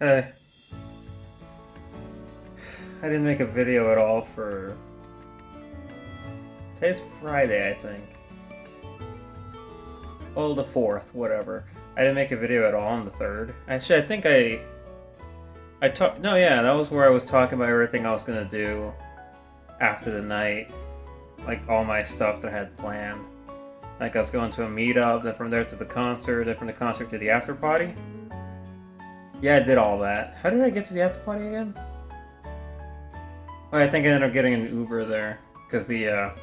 Uh, I didn't make a video at all for... Today's Friday, I think. Oh, the 4th, whatever. I didn't make a video at all on the 3rd. Actually, I think I talked... No, yeah, that was where I was talking about everything I was gonna do after the night. Like, all my stuff that I had planned. Like, I was going to a meetup, then from there to the concert, then from the concert to the after party. Yeah, I did all that. How did I get to the after party again? Oh, I think I ended up getting an Uber there. Because the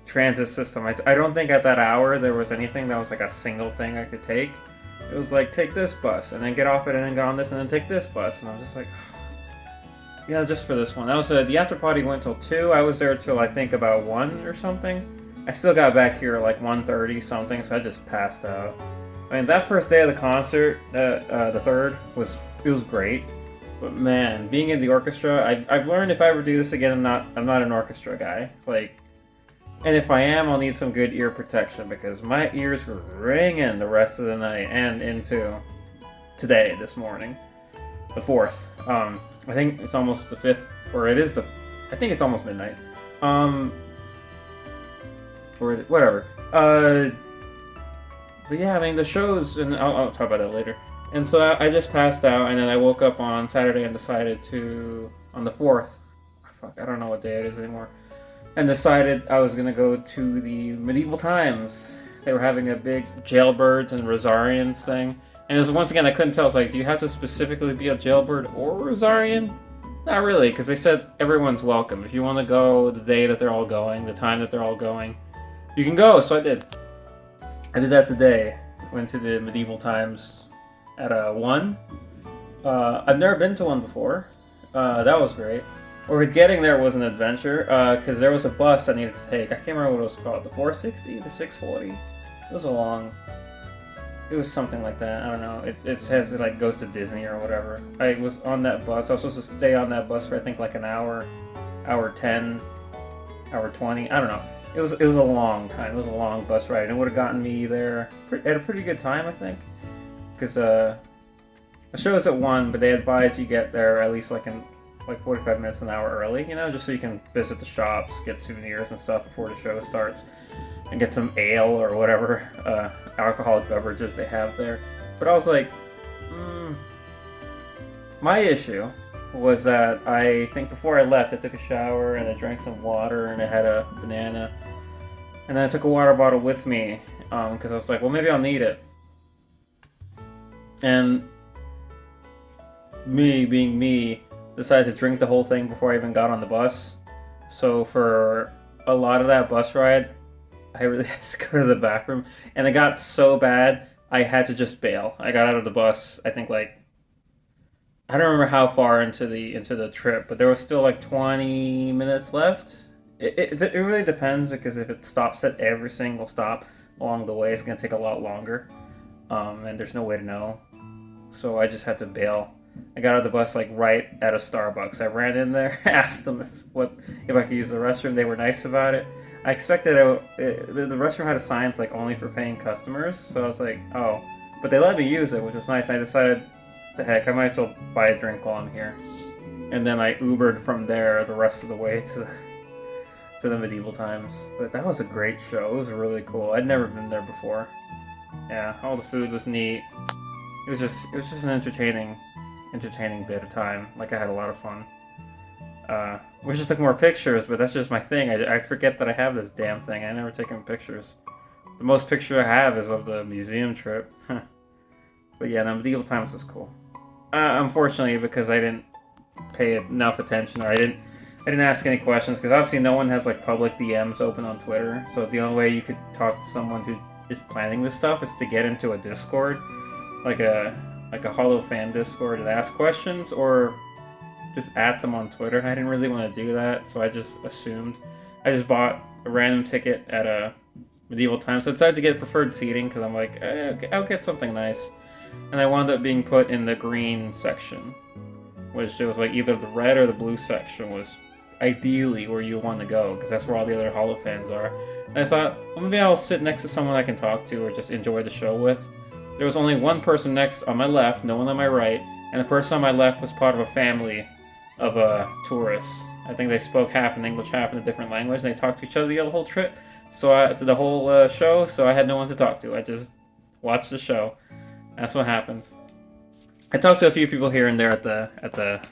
transit system, I don't think at that hour there was anything that was like a single thing I could take. It was like, take this bus, and then get off it, and then get on this, and then take this bus. And I was just like, yeah, just for this one. That was the after party went till 2. I was there till I think about 1 or something. I still got back here at like 1:30 something, so I just passed out. I mean, that first day of the concert, the 3rd, was great. But man, being in the orchestra, I've learned if I ever do this again, I'm not an orchestra guy. Like, and if I am, I'll need some good ear protection because my ears were ringing the rest of the night and into today, this morning, the 4th. I think it's almost the 5th, or it is I think it's almost midnight. Or whatever. But yeah, I mean the shows, and I'll talk about that later. And so I just passed out, and then I woke up on Saturday and decided to, on the 4th, fuck, I don't know what day it is anymore, and decided I was gonna go to the Medieval Times. They were having a big Jailbirds and Rosarians thing, and it was, once again, I couldn't tell. It's like, do you have to specifically be a Jailbird or Rosarian? Not really, because they said everyone's welcome. If you want to go the day that they're all going, the time that they're all going, you can go. So I did. I did that today. Went to the Medieval Times at 1. I've never been to one before. That was great. Or getting there was an adventure, because there was a bus I needed to take. I can't remember what it was called. The 460? The 640? It was it was something like that. I don't know. It says it like goes to Disney or whatever. I was on that bus. I was supposed to stay on that bus for I think like an hour, hour 10, hour 20. I don't know. It was a long time. It was a long bus ride. And it would have gotten me there at a pretty good time, I think. Because the show is at 1, but they advise you get there at least like 45 minutes, an hour early, you know, just so you can visit the shops, get souvenirs and stuff before the show starts, and get some ale or whatever alcoholic beverages they have there. But I was like, my issue was that I think before I left, I took a shower and I drank some water and I had a banana, and then I took a water bottle with me because I was like, well, maybe I'll need it. And me, being me, decided to drink the whole thing before I even got on the bus. So for a lot of that bus ride, I really had to go to the bathroom. And it got so bad, I had to just bail. I got out of the bus, I think like, I don't remember how far into the trip, but there was still like 20 minutes left. It really depends, because if it stops at every single stop along the way, it's going to take a lot longer. And there's no way to know. So I just had to bail. I got out of the bus like right at a Starbucks. I ran in there, asked them if I could use the restroom. They were nice about it. I expected the restroom had a sign like only for paying customers, so I was like, oh, but they let me use it, which was nice. I decided, the heck, I might as well buy a drink while I'm here. And then I Ubered from there the rest of the way to the Medieval Times. But that was a great show. It was really cool. I'd never been there before. Yeah, all the food was neat. It was just an entertaining bit of time. Like, I had a lot of fun. Wish I took more pictures, but that's just my thing. I forget that I have this damn thing. I never taken pictures. The most picture I have is of the museum trip. But yeah, the Medieval Times was cool. Unfortunately, because I didn't pay enough attention, or I didn't ask any questions, because obviously no one has like public DMs open on Twitter. So the only way you could talk to someone who is planning this stuff is to get into a Discord, like a Holo fan Discord, and ask questions, or just at them on Twitter. I didn't really want to do that, so I just assumed. I just bought a random ticket at a Medieval Times. So I decided to get preferred seating because I'm like, I'll get something nice. And I wound up being put in the green section, which it was like either the red or the blue section was ideally where you want to go, because that's where all the other Holo fans are. And I thought, well, maybe I'll sit next to someone I can talk to or just enjoy the show with. there was only one person next on my left, no one on my right, and the person on my left was part of a family of tourists. I think they spoke half in English, half in a different language, and they talked to each other the whole trip. So to the whole show, so I had no one to talk to. I just watched the show. That's what happens. I talked to a few people here and there at the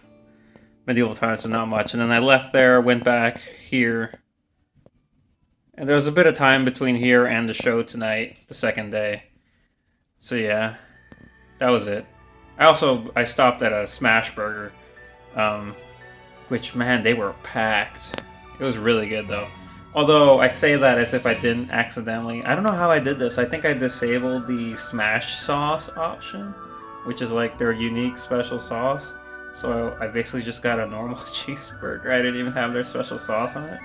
medieval times, but not much. And then I left there, went back here, and there was a bit of time between here and the show tonight, the second day. So yeah, that was it. I stopped at a Smash Burger, which, man, they were packed. It was really good though. Although I say that as if I didn't accidentally. I don't know how I did this. I think I disabled the Smash sauce option, which is like their unique special sauce. So I basically just got a normal cheeseburger. I didn't even have their special sauce on it.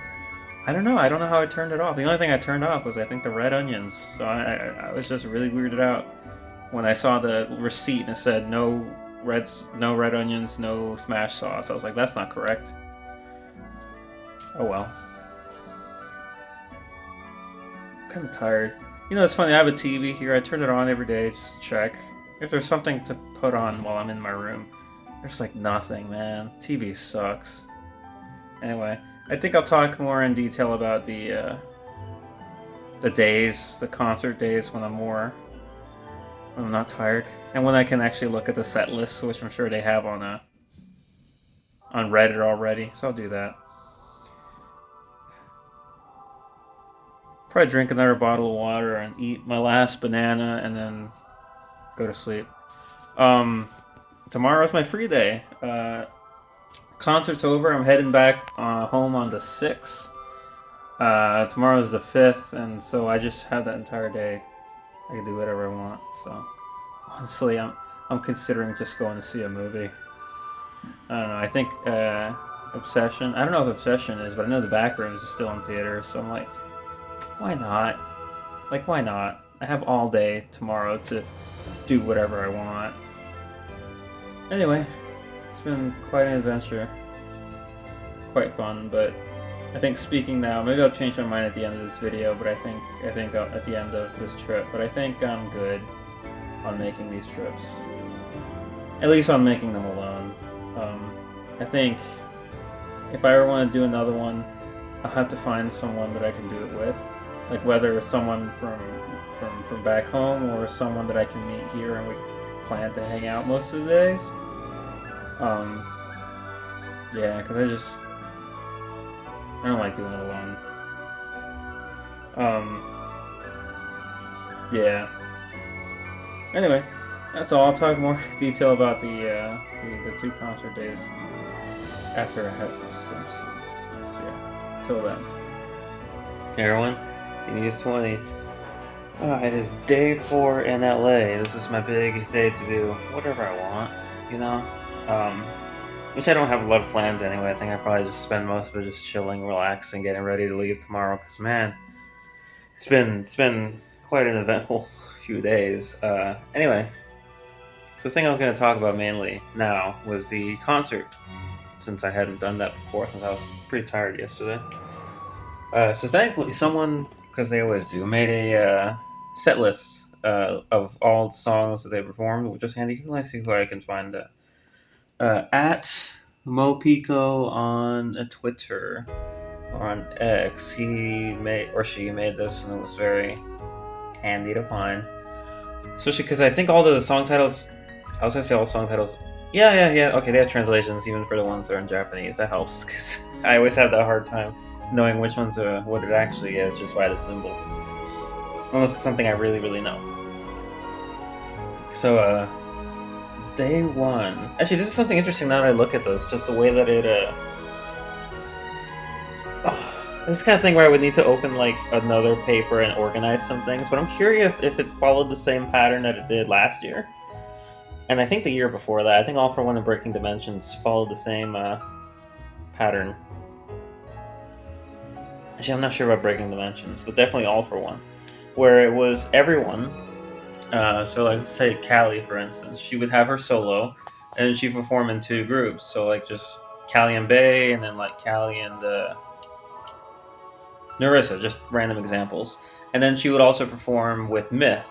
I don't know how I turned it off. The only thing I turned off was, I think, the red onions. So I was just really weirded out when I saw the receipt and it said no red onions, no Smash sauce. I was like, that's not correct. Oh well. I'm kind of tired. You know, it's funny, I have a TV here. I turn it on every day just to check if there's something to put on while I'm in my room. There's like nothing, man. TV sucks. Anyway, I think I'll talk more in detail about the days, the concert days, when I'm not tired, and when I can actually look at the set lists, which I'm sure they have on Reddit already. So I'll do that. Probably drink another bottle of water and eat my last banana and then go to sleep. Tomorrow's my free day. Concert's over. I'm heading back home on the 6th. Tomorrow's the 5th, and so I just have that entire day. I can do whatever I want. So honestly, I'm considering just going to see a movie. I don't know. I think Obsession. I don't know if Obsession is, but I know The Backrooms is still in theaters. So I'm like, why not? Like, why not? I have all day tomorrow to do whatever I want. Anyway, it's been quite an adventure. Quite fun, but I think speaking now, maybe I'll change my mind at the end of this video, but I think at the end of this trip, but I think I'm good on making these trips. At least on making them alone. I think if I ever want to do another one, I'll have to find someone that I can do it with. Like, whether it's someone from back home or someone that I can meet here and we plan to hang out most of the days. Yeah, because I don't like doing it alone. Yeah. Anyway, that's all. I'll talk more detail about the 2 concert days after I have some sleep. So yeah, till then. Hey everyone, it's 20. It is day 4 in LA. This is my big day to do whatever I want, you know? Which I don't have a lot of plans anyway. I think I probably just spend most of it just chilling, relaxing, getting ready to leave tomorrow. Because, man, it's been quite an eventful few days. Anyway, so the thing I was going to talk about mainly now was the concert, since I hadn't done that before, since I was pretty tired yesterday. So thankfully someone, because they always do, made a set list of all the songs that they performed, which was handy. Let's see who I can find at MoPico on Twitter or on X. She made this, and it was very handy to find. Especially because I think all the song titles, I was going to say all song titles, yeah, okay, they have translations even for the ones that are in Japanese. That helps, because I always have that hard time knowing which ones are what it actually is just by the symbols. Unless it's something I really, really know. So, day 1. Actually, this is something interesting now that I look at this. Just the way that it, this kind of thing where I would need to open, like, another paper and organize some things. But I'm curious if it followed the same pattern that it did last year. And I think the year before that. I think All for One and Breaking Dimensions followed the same, pattern. Actually, I'm not sure about Breaking Dimensions, but definitely All for One. Where it was everyone. So, like, let's take Callie, for instance. She would have her solo, and then she'd perform in 2 groups. So, like, just Callie and Bae, and then, like, Callie and Narissa, just random examples. And then she would also perform with Myth.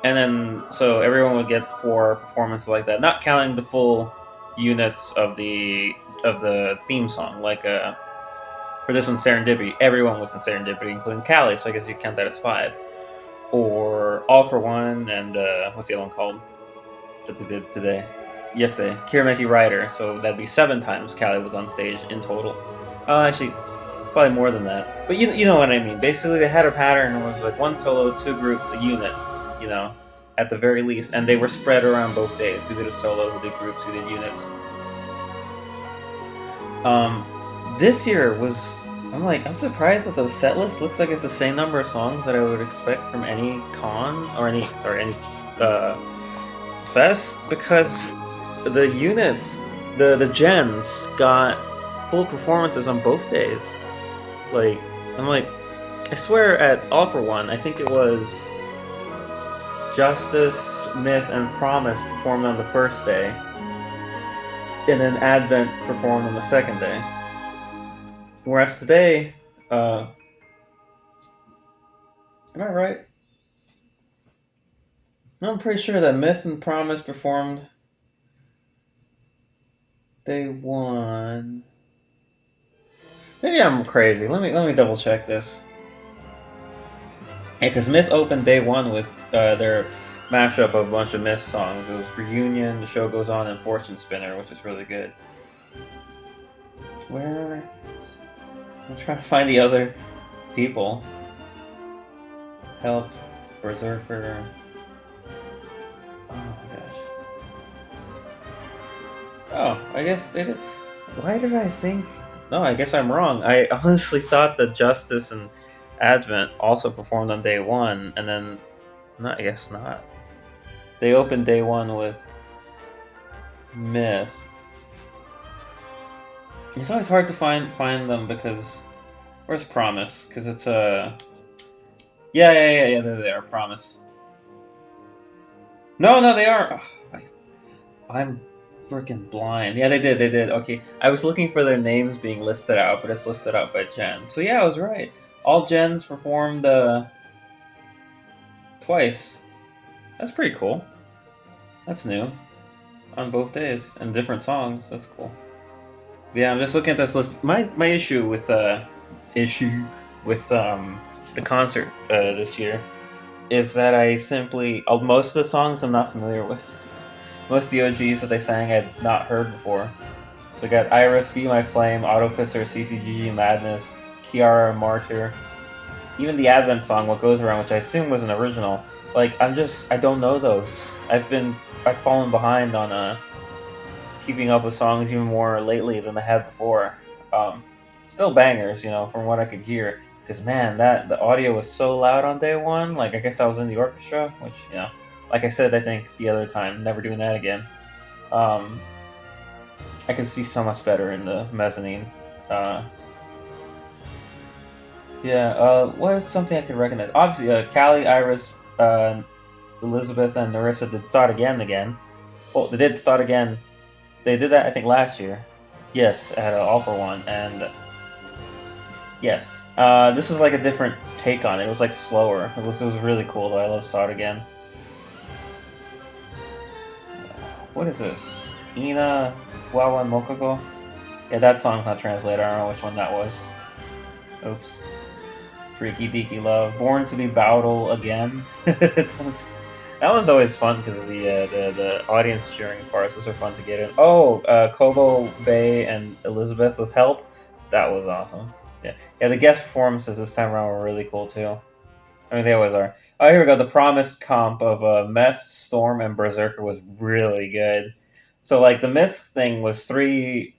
and then so everyone would get 4 performances like that, not counting the full units of the theme song. Like for this one, Serendipity, everyone was in Serendipity, including Callie. So I guess you count that as 5. Or All for One, and what's the other one called that they did today? Yesterday, Kirameki Rider. So that'd be 7 times Callie was on stage in total. Actually, probably more than that. But you know what I mean. Basically, they had a pattern. It was like 1 solo, 2 groups, a unit. You know, at the very least, and they were spread around both days. We did a solo, we did groups, we did units. This year was. I'm surprised that the set list looks like it's the same number of songs that I would expect from any con or any fest, because the units, the gens got full performances on both days. Like, I swear at All for One, I think it was Justice, Myth, and Promise performed on the first day, and then Advent performed on the second day. Whereas today, am I right? No, I'm pretty sure that Myth and Promise performed day 1. Maybe I'm crazy. Let me double check this. Yeah, because Myth opened day 1 with their mashup of a bunch of Myth songs. It was Reunion, The Show Goes On, and Fortune Spinner, which is really good. Where? I'm trying to find the other people. Help, Berserker. Oh my gosh. Oh, I guess they did. Why did I think? No, I guess I'm wrong. I honestly thought that Justice and Advent also performed on day 1, and then, no, I guess not. They opened day 1 with Myth. It's always hard to find them because where's Promise? Because it's a yeah. There they are. Promise. No, they are. Oh, I'm freaking blind. Yeah, they did. Okay, I was looking for their names being listed out, but it's listed out by gen. So yeah, I was right. All gens performed twice. That's pretty cool. That's new. On both days and different songs. That's cool. Yeah, I'm just looking at this list. My issue with the concert this year is that I simply most of the songs I'm not familiar with. Most of the OGs that they sang I'd not heard before. So we got Iris, Be My Flame, Autofister, CCGG Madness, Kiara, Martyr, even the Advent song What Goes Around, which I assume was an original. Like, I don't know those. I've fallen behind on keeping up with songs even more lately than I had before. Still bangers, from what I could hear. Because, man, the audio was so loud on day 1. Like, I guess I was in the orchestra, which, like I said, I think the other time, never doing that again. I can see so much better in the mezzanine. What is something I can recognize? Obviously, Callie, Iris, Elizabeth, and Narissa did Start Again. Well, they did Start Again. They did that, I think, last year. Yes, at All for One, and yes, this was like a different take on it. It was like slower. It was really cool, though. I love Start Again. What is this? Ina Fuawa Mokoko? Yeah, that song's not translated. I don't know which one that was. Oops. Freaky Deaky Love. Born to be Bowdle Again. That one's always fun because of the audience cheering parts. Those are fun to get in. Oh, Kobo, Bay, and Elizabeth with Help. That was awesome. Yeah, the guest performances this time around were really cool too. I mean, they always are. Oh, here we go. The Promised comp of Mess, Storm, and Berserker was really good. So, like, the Myth thing was 3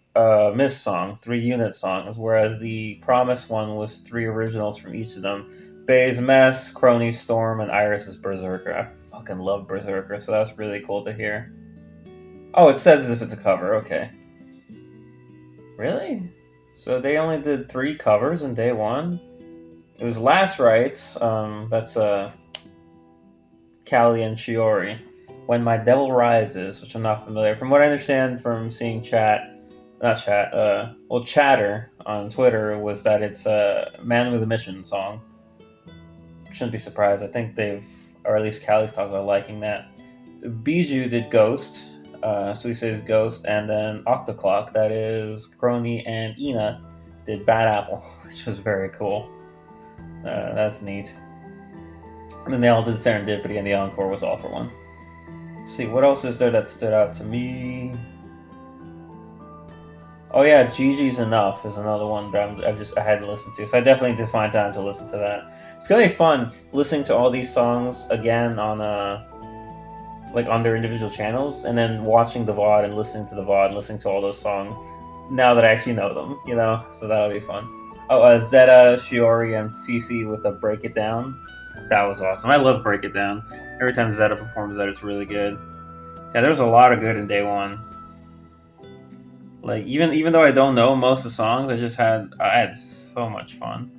Myth songs, 3 unit songs, whereas the Promise one was 3 originals from each of them. Bay's Mess, Crony's Storm, and Iris's Berserker. I fucking love Berserker, so that's really cool to hear. Oh, it says as if it's a cover. Okay. Really? So they only did 3 covers in day 1? It was Last Rites, that's Callie and Shiori. When My Devil Rises, which I'm not familiar. From what I understand from seeing chatter on Twitter, was that it's a Man with a Mission song. Shouldn't be surprised. I think they've or at least Callie's talking about liking that. Bijou did Ghost, so he says Ghost, and then Octoclock, that is Crony and Ina, did Bad Apple, which was very cool. That's neat. And then they all did Serendipity, and the encore was All for One. Let's see, what else is there that stood out to me? Oh yeah, Gigi's Enough is another one that I had to listen to. So I definitely did find time to listen to that. It's gonna be fun listening to all these songs again on like on their individual channels, and then watching the VOD and listening to the VOD and listening to all those songs now that I actually know them, you know? So that'll be fun. Oh, Zeta, Shiori, and Cece with a Break It Down. That was awesome. I love Break It Down. Every time Zeta performs that, it's really good. Yeah, there was a lot of good in day one. Like, even though I don't know most of the songs, I had so much fun.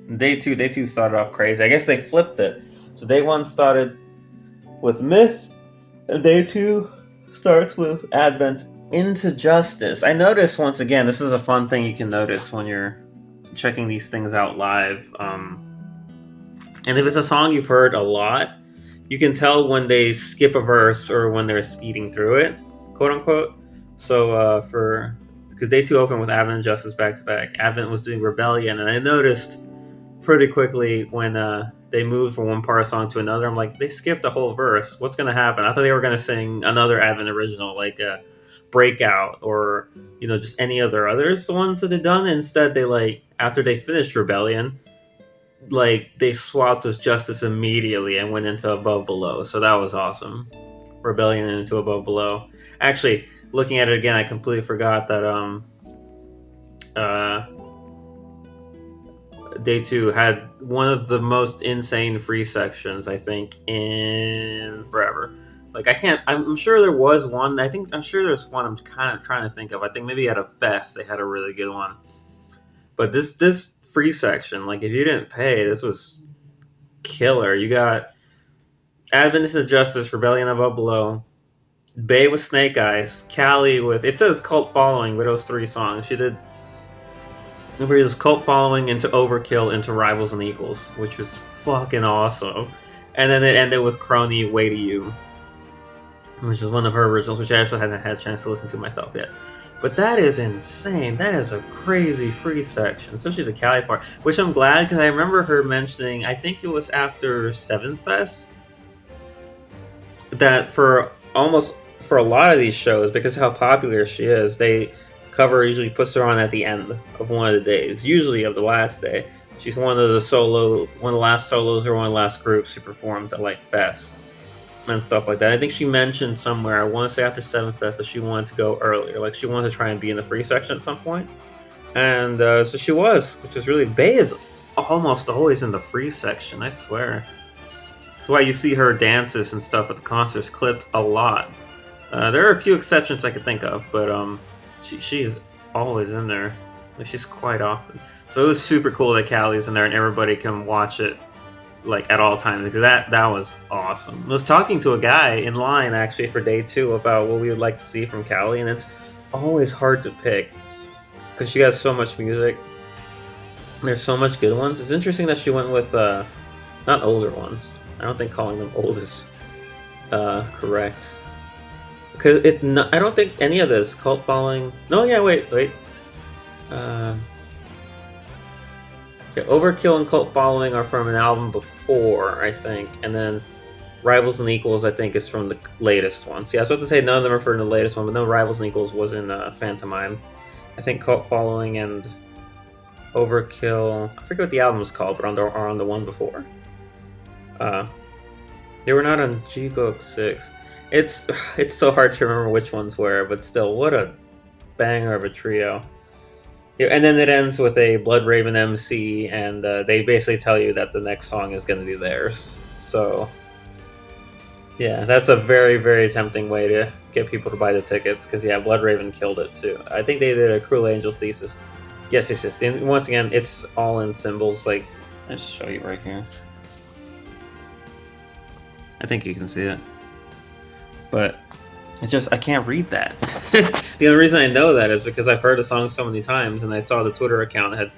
And day two started off crazy. I guess they flipped it. So day one started with Myth, and day two starts with Advent into Justice. I noticed, once again, this is a fun thing you can notice when you're checking these things out live. And if it's a song you've heard a lot, you can tell when they skip a verse or when they're speeding through it, quote unquote. So because day two opened with Advent and Justice back to back, Advent was doing Rebellion, and I noticed pretty quickly when they moved from one part of the song to another, I'm like, they skipped a whole verse. What's gonna happen? I thought they were gonna sing another Advent original, like Breakout, or just any others, the ones that they've done. Instead, they, like, after they finished Rebellion, like, they swapped with Justice immediately and went into Above Below. So that was awesome. Rebellion into Above Below. Actually, looking at it again, I completely forgot that day two had one of the most insane free sections, I think, in forever. Like, I'm sure there was one. I'm sure there's one I'm kind of trying to think of. I think maybe at a fest they had a really good one. But this free section, like, if you didn't pay, this was killer. You got Advent into Justice, Rebellion Above Below, Bae with Snake Eyes, Callie with, it says Cult Following with those three songs. She did, it was Cult Following into Overkill into Rivals and Equals, which was fucking awesome. And then it ended with Crony, Way to You, which is one of her originals, which I actually hadn't had a chance to listen to myself yet. But that is insane. That is a crazy free section, especially the Callie part, which I'm glad, because I remember her mentioning, I think it was after 7th Fest, that for a lot of these shows, because of how popular she is, Cover usually puts her on at the end of one of the days, usually of the last day. She's one of the last solos or one of the last groups who performs at, like, Fest and stuff like that. I think she mentioned somewhere, I want to say after 7th Fest, that she wanted to go earlier. Like, she wanted to try and be in the free section at some point. And so she was, which was really... Bae is almost always in the free section, I swear. That's why you see her dances and stuff at the concerts clipped a lot. There are a few exceptions I could think of, but she's always in there. Like, she's quite often. So it was super cool that Callie's in there and everybody can watch it, like, at all times, because that was awesome. I was talking to a guy in line actually for day two about what we would like to see from Callie, and it's always hard to pick because she has so much music. There's so much good ones. It's interesting that she went with not older ones. I don't think calling them old is correct, because I don't think any of this Cult Following. No, yeah, wait. Overkill and Cult Following are from an album before, I think, and then Rivals and Equals, I think, is from the latest one. See, I was about to say none of them are from the latest one, but no, Rivals and Equals was in Phantomime. I think Cult Following and Overkill, I forget what the album was called, but are on the one before. They were not on Jigok 6. It's so hard to remember which ones were, but still, what a banger of a trio. Yeah, and then it ends with a Blood Raven MC, and they basically tell you that the next song is going to be theirs. So, yeah, that's a very, very tempting way to get people to buy the tickets, because, yeah, Blood Raven killed it, too. I think they did a Cruel Angels thesis. Yes. And once again, it's all in symbols. Like, let's show you right here. I think you can see it. But it's just, I can't read that. The only reason I know that is because I've heard the song so many times, and I saw the Twitter account had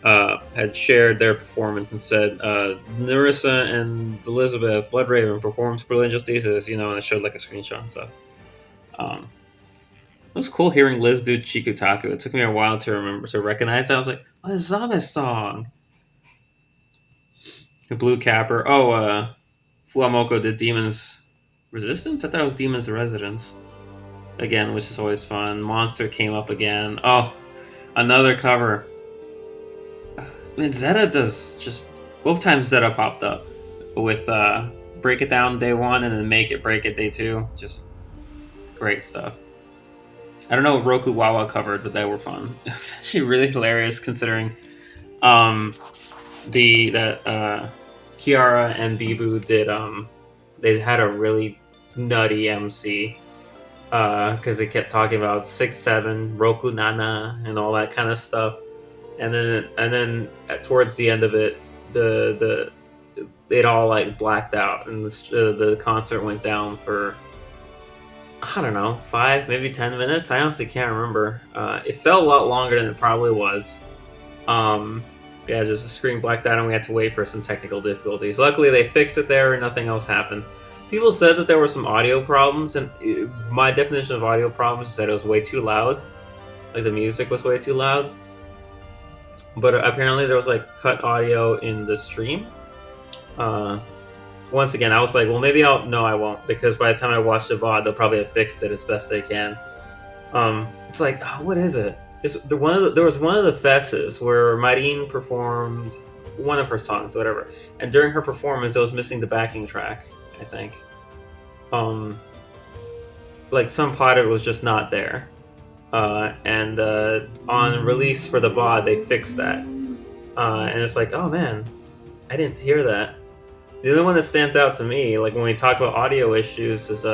had shared their performance and said Narissa and Elizabeth Bloodraven performed Brilliant Justices, and it showed like a screenshot and stuff. Um, it was cool hearing Liz do Chikutaku. It took me a while to recognize that. I was like, oh, it's Zama's song. The Blue Capper. Oh, Fuamoko did Demon's Resistance? I thought it was Demon's Residence. Again, which is always fun. Monster came up again. Oh, another cover. I mean, Zeta does just... Both times Zeta popped up with Break It Down Day 1 and then Make It Break It Day 2. Just great stuff. I don't know what Roku Wawa covered, but they were fun. It was actually really hilarious considering Kiara and Bibu did they had a really nutty MC because they kept talking about 6-7 Roku Nana and all that kind of stuff, and then towards the end of it, it all like blacked out and the concert went down for I don't know 5 maybe 10 minutes. I honestly can't remember. It felt a lot longer than it probably was. Yeah, just the screen blacked out and we had to wait for some technical difficulties. Luckily, they fixed it there and nothing else happened. People said that there were some audio problems, and my definition of audio problems is that it was way too loud. Like, the music was way too loud. But apparently there was, like, cut audio in the stream. Once again, I was like, well, maybe No, I won't, because by the time I watch the VOD, they'll probably have fixed it as best they can. It's like, oh, what is it? There was one of the fests where Marine performed one of her songs, whatever, and during her performance, it was missing the backing track. I think, like some part of it was just not there, and on release for the VOD, they fixed that, and it's like, oh man, I didn't hear that. The only one that stands out to me, like when we talk about audio issues, is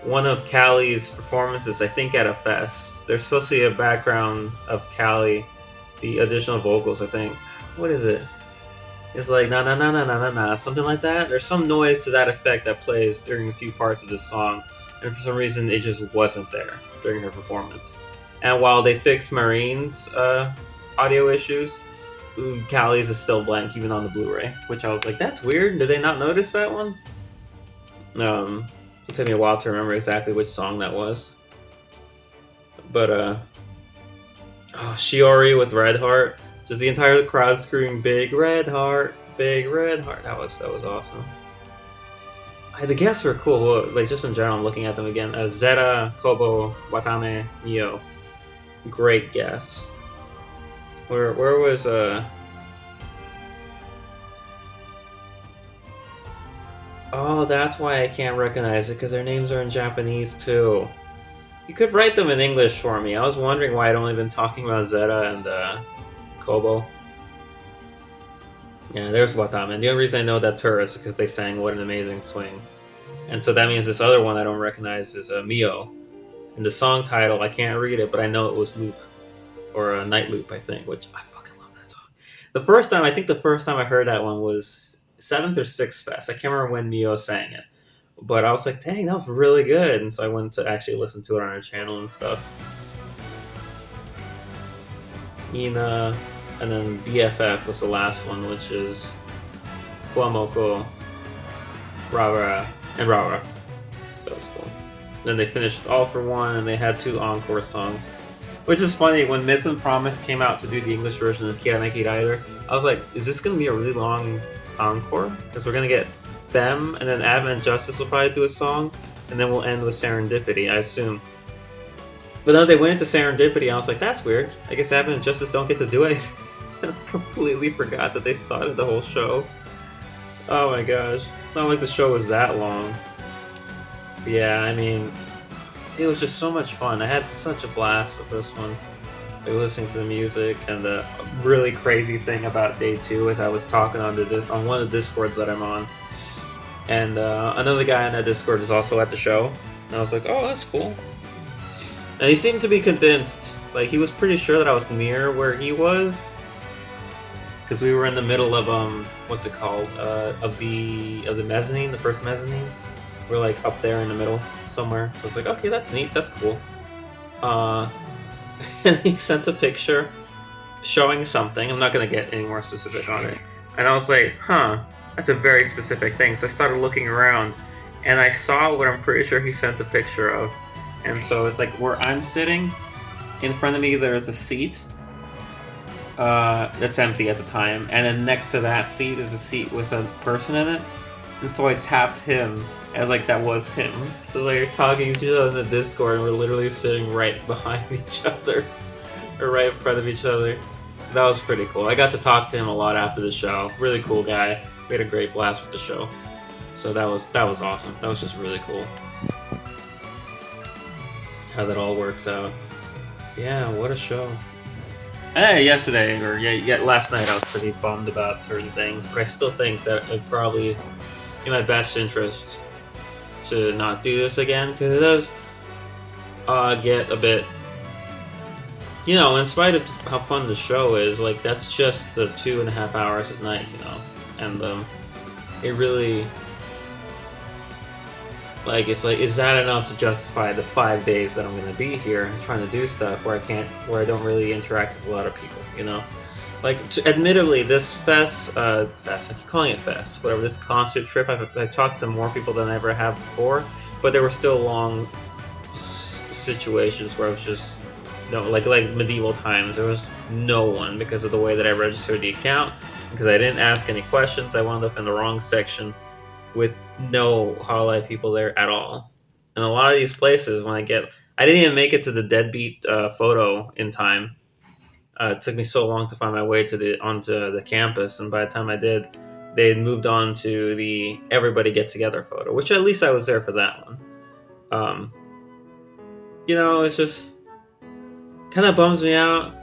one of Callie's performances, I think at a fest. There's supposed to be a background of Callie, the additional vocals, I think. What is it? It's like na na na na na na na, something like that. There's some noise to that effect that plays during a few parts of the song, and for some reason it just wasn't there during her performance. And while they fixed Marine's audio issues, Callie's is still blank even on the Blu-ray, which I was like, that's weird. Did they not notice that one? It'll take me a while to remember exactly which song that was. But Shiori with Red Heart, just the entire crowd screaming "Big Red Heart, Big Red Heart." That was awesome. The guests were cool. Like just in general, I'm looking at them again. Zeta, Kobo, Watame, Mio, great guests. Where was Oh, that's why I can't recognize it, because their names are in Japanese too. You could write them in English for me. I was wondering why I'd only been talking about Zeta and Kobo. Yeah, there's Watame. And the only reason I know that's her is because they sang What an Amazing Swing. And so that means this other one I don't recognize is Mio. And the song title, I can't read it, but I know it was Loop. Or Night Loop, I think, which I fucking love that song. The first time I heard that one was 7th or 6th Fest. I can't remember when Mio sang it. But I was like, dang, that was really good. And so I went to actually listen to it on her channel and stuff. Ina, and then BFF was the last one, which is Kuamoko, Rara, and Rara. So that was cool. Then they finished All for One, and they had 2 encore songs. Which is funny, when Myth and Promise came out to do the English version of Kiraneki Rider, I was like, is this going to be a really long encore? Because we're going to get them, and then Advent Justice will probably do a song, and then we'll end with Serendipity, I assume. But then they went into Serendipity, and I was like, that's weird. I guess Advent Justice don't get to do it. I completely forgot that they started the whole show. Oh my gosh. It's not like the show was that long. But yeah, I mean, it was just so much fun. I had such a blast with this one. Like, listening to the music, and the really crazy thing about day 2 is I was talking on one of the Discords that I'm on. And another guy on that Discord is also at the show. And I was like, oh, that's cool. And he seemed to be convinced. Like, he was pretty sure that I was near where he was. Because we were in the middle of, what's it called? Of the mezzanine, the first mezzanine. We're, like, up there in the middle somewhere. So it's like, okay, that's neat, that's cool. And he sent a picture showing something. I'm not going to get any more specific on it. And I was like, huh, that's a very specific thing. So I started looking around, and I saw what I'm pretty sure he sent a picture of. And so it's like where I'm sitting, in front of me there's a seat that's empty at the time, and then next to that seat is a seat with a person in it. And so I tapped him as like that was him. So like you're talking to each other in the Discord, and we're literally sitting right behind each other, or right in front of each other. So that was pretty cool. I got to talk to him a lot after the show. Really cool guy. We had a great blast with the show. So that was awesome. That was just really cool. How that all works out. Yeah, what a show. Yesterday, or last night, I was pretty bummed about certain things, but I still think that it'd probably in my best interest to not do this again, because it does get a bit, in spite of how fun the show is, like, that's just the 2.5 hours at night, and it really, like, it's like, is that enough to justify the 5 days that I'm going to be here trying to do stuff where I don't really interact with a lot of people, Like, admittedly, this fest, I keep calling it fest, whatever, this concert trip, I've talked to more people than I ever have before, but there were still long situations where I was just, like medieval times, there was no one because of the way that I registered the account, because I didn't ask any questions. I wound up in the wrong section with no hololive people there at all. And a lot of these places, I didn't even make it to the deadbeat photo in time. It took me so long to find my way onto the campus, and by the time I did, they had moved on to the everybody get together photo, which at least I was there for that one. It's just kind of bums me out.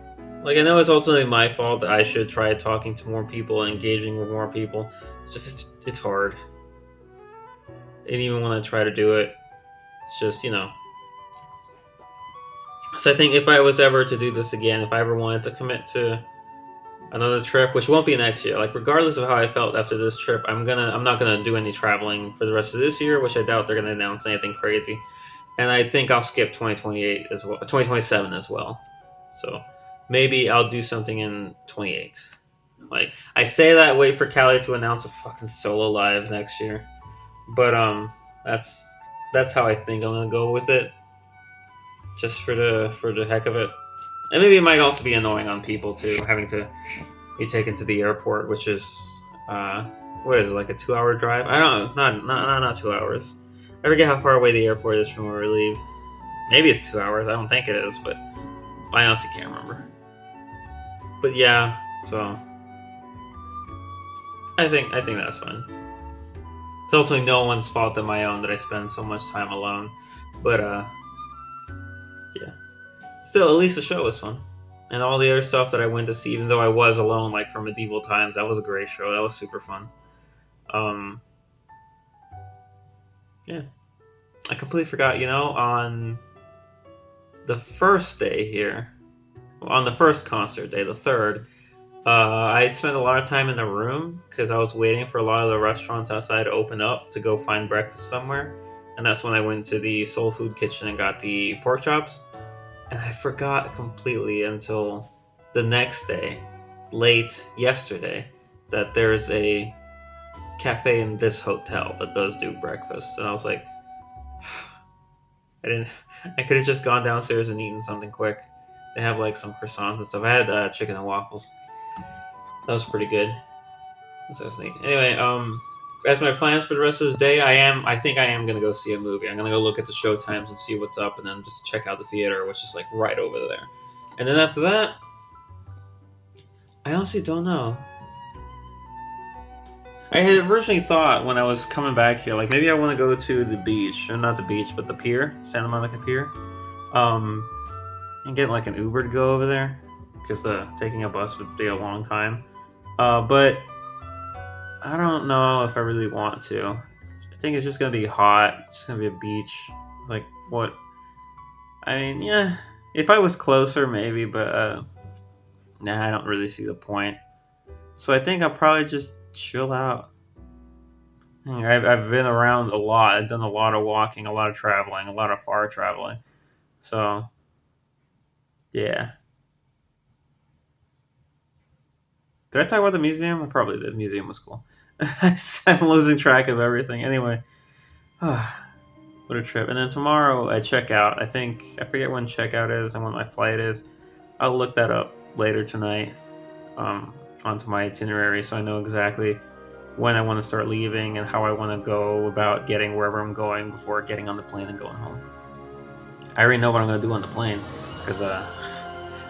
Like, I know it's ultimately my fault that I should try talking to more people and engaging with more people. It's hard. And even when I try to do it, it's just, So I think if I was ever to do this again, if I ever wanted to commit to another trip, which won't be next year, like, regardless of how I felt after this trip, I'm not gonna do any traveling for the rest of this year, which I doubt they're gonna announce anything crazy. And I think I'll skip 2028 as well, 2027 as well. So maybe I'll do something in 28. Like, I say that, wait for Callie to announce a fucking solo live next year. But that's how I think I'm gonna go with it, just for the heck of it. And maybe it might also be annoying on people too, having to be taken to the airport, which is what is it, like a 2-hour drive? I don't know, not 2 hours. I forget how far away the airport is from where we leave. Maybe it's 2 hours. I don't think it is, but I honestly can't remember. But yeah, so I think that's fine. It's ultimately no one's fault but my own that I spend so much time alone. But yeah. Still, at least the show was fun. And all the other stuff that I went to see, even though I was alone, like for medieval times, that was a great show. That was super fun. Yeah. I completely forgot, on the first day here, on the first concert day, the third, I spent a lot of time in the room because I was waiting for a lot of the restaurants outside to open up to go find breakfast somewhere. And that's when I went to the Soul Food Kitchen and got the pork chops. And I forgot completely until the next day, late yesterday, that there's a cafe in this hotel that does do breakfast. And I was like, I could have just gone downstairs and eaten something quick. They have like some croissants and stuff. I had chicken and waffles. That was pretty good. That was neat. Anyway, as my plans for the rest of this day, I think I am gonna go see a movie. I'm gonna go look at the show times and see what's up, and then just check out the theater, which is like right over there. And then after that, I honestly don't know. I had originally thought when I was coming back here, like maybe I want to go to the beach, or not the beach, but the pier, Santa Monica Pier, and get like an Uber to go over there, because taking a bus would be a long time. But I don't know if I really want to. I think it's just gonna be hot. It's just gonna be a beach. Like, what? I mean, yeah. If I was closer, maybe, but nah, I don't really see the point. So I think I'll probably just chill out. I've been around a lot. I've done a lot of walking, a lot of traveling, a lot of far traveling. So, yeah. Did I talk about the museum? I probably did. The museum was cool. I'm losing track of everything. Anyway, what a trip. And then tomorrow I check out. I forget when checkout is and when my flight is. I'll look that up later tonight onto my itinerary so I know exactly when I want to start leaving and how I want to go about getting wherever I'm going before getting on the plane and going home. I already know what I'm going to do on the plane because I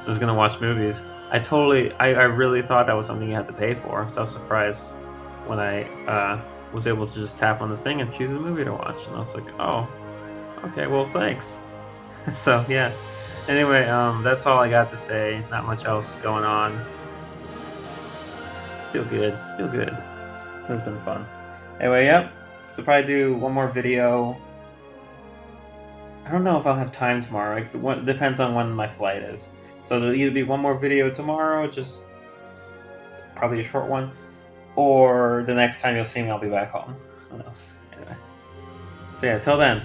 was going to watch movies. I really thought that was something you had to pay for, so I was surprised when I was able to just tap on the thing and choose a movie to watch. And I was like, oh, okay, well, thanks. So, yeah. Anyway, that's all I got to say. Not much else going on. Feel good. It's been fun. Anyway, yep. So probably do one more video. I don't know if I'll have time tomorrow. It depends on when my flight is. So there'll either be one more video tomorrow, just probably a short one, or the next time you'll see me, I'll be back home. Who knows? Anyway. So yeah, till then.